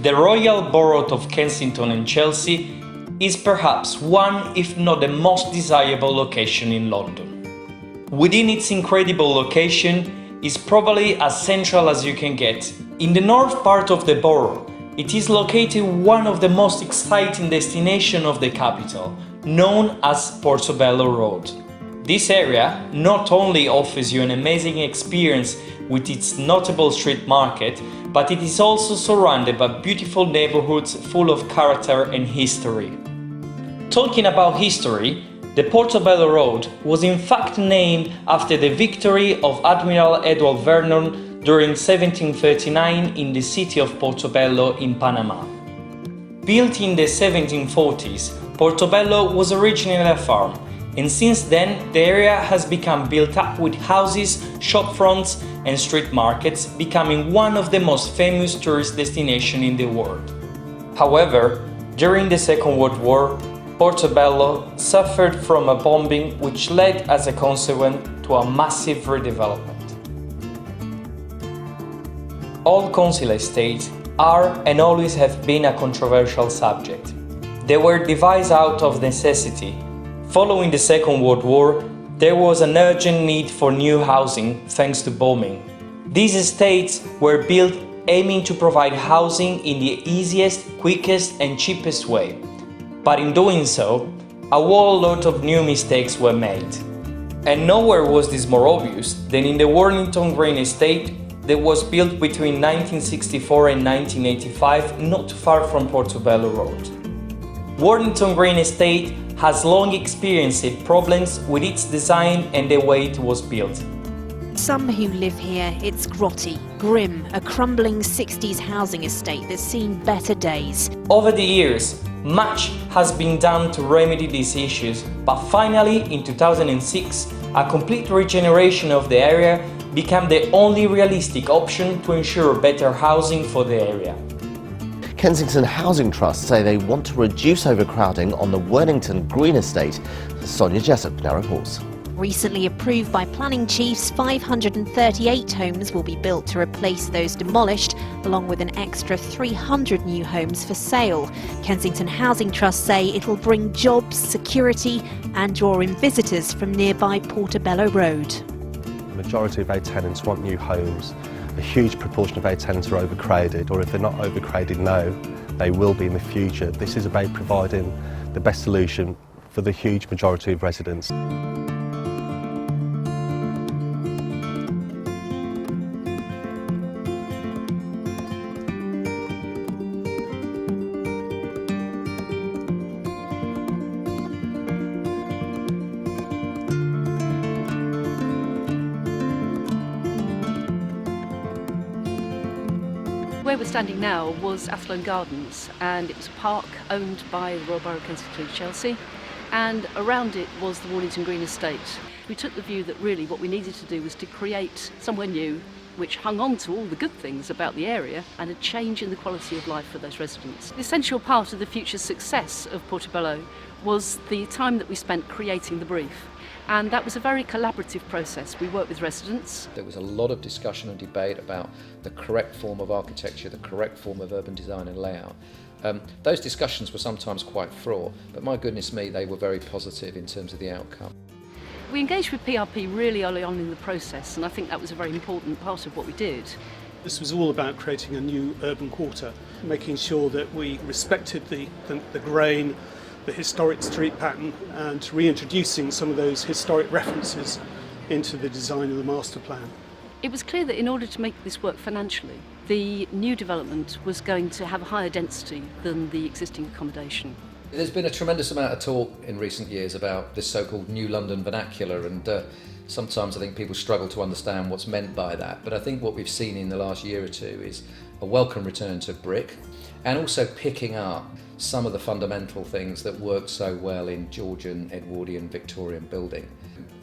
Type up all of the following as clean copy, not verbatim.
The Royal Borough of Kensington and Chelsea is perhaps one, if not the most desirable location in London. Within its incredible location, is probably as central as you can get. In the north part of the borough, it is located one of the most exciting destinations of the capital, known as Portobello Road. This area not only offers you an amazing experience with its notable street market, but it is also surrounded by beautiful neighborhoods full of character and history. Talking about history, the Portobello Road was in fact named after the victory of Admiral Edward Vernon during 1739 in the city of Portobello in Panama. Built in the 1740s, Portobello was originally a farm, and since then the area has become built up with houses, shop fronts and street markets, becoming one of the most famous tourist destinations in the world. However, during the Second World War, Portobello suffered from a bombing which led as a consequence to a massive redevelopment. All council estates are and always have been a controversial subject. They were devised out of necessity. Following the Second World War, there was an urgent need for new housing thanks to bombing. These estates were built aiming to provide housing in the easiest, quickest and cheapest way. But in doing so, a whole lot of new mistakes were made. And nowhere was this more obvious than in the Worthington Green estate that was built between 1964 and 1985, not far from Portobello Road. Worthington Green estate has long experienced problems with its design and the way it was built. Some who live here, it's grotty, grim, a crumbling 60s housing estate that's seen better days. Over the years, much has been done to remedy these issues, but finally, in 2006, a complete regeneration of the area became the only realistic option to ensure better housing for the area. Kensington Housing Trust say they want to reduce overcrowding on the Worthington Green estate. Sonia Jessup now reports. Recently approved by planning chiefs, 538 homes will be built to replace those demolished, along with an extra 300 new homes for sale. Kensington Housing Trust say it will bring jobs, security and draw in visitors from nearby Portobello Road. The majority of our tenants want new homes. A huge proportion of our tenants are overcrowded, or if they're not overcrowded now, they will be in the future. This is about providing the best solution for the huge majority of residents. Where we're standing now was Athlon Gardens, and it was a park owned by the Royal Borough of Kensington and Chelsea, and around it was the Worthington Green estate. We took the view that really what we needed to do was to create somewhere new which hung on to all the good things about the area and a change in the quality of life for those residents. The essential part of the future success of Portobello was the time that we spent creating the brief. And that was a very collaborative process. We worked with residents. There was a lot of discussion and debate about the correct form of architecture, the correct form of urban design and layout. Those discussions were sometimes quite fraught, but my goodness me, they were very positive in terms of the outcome. We engaged with PRP really early on in the process, and I think that was a very important part of what we did. This was all about creating a new urban quarter, making sure that we respected the grain, the historic street pattern, and reintroducing some of those historic references into the design of the master plan. It was clear that in order to make this work financially, the new development was going to have a higher density than the existing accommodation. There's been a tremendous amount of talk in recent years about this so-called new London vernacular, and sometimes I think people struggle to understand what's meant by that. But I think what we've seen in the last year or two is a welcome return to brick, and also picking up some of the fundamental things that work so well in Georgian, Edwardian, Victorian building,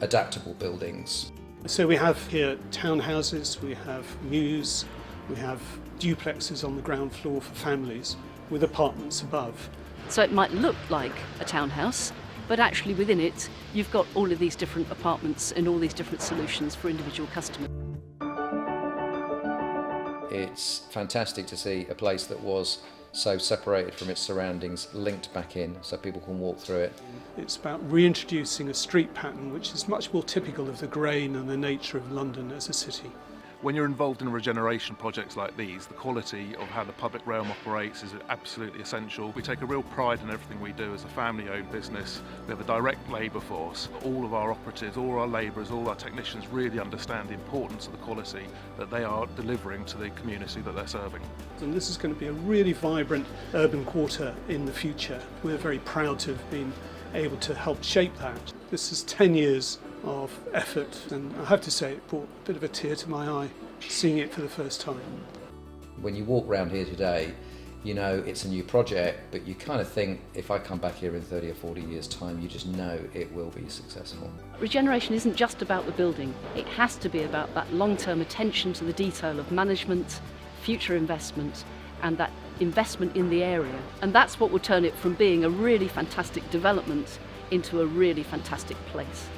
adaptable buildings. So we have here townhouses, we have mews, we have duplexes on the ground floor for families with apartments above. So it might look like a townhouse, but actually within it you've got all of these different apartments and all these different solutions for individual customers. It's fantastic to see a place that was so separated from its surroundings linked back in so people can walk through it. It's about reintroducing a street pattern which is much more typical of the grain and the nature of London as a city. When you're involved in regeneration projects like these, the quality of how the public realm operates is absolutely essential. We take a real pride in everything we do as a family-owned business. We have a direct labour force. All of our operatives, all our labourers, all our technicians really understand the importance of the quality that they are delivering to the community that they're serving. And this is going to be a really vibrant urban quarter in the future. We're very proud to have been able to help shape that. This is 10 years of effort, and I have to say it brought a bit of a tear to my eye seeing it for the first time. When you walk around here today, you know it's a new project, but you kind of think if I come back here in 30 or 40 years' time, you just know it will be successful. Regeneration isn't just about the building, it has to be about that long-term attention to the detail of management, future investment, and that investment in the area. And that's what will turn it from being a really fantastic development into a really fantastic place.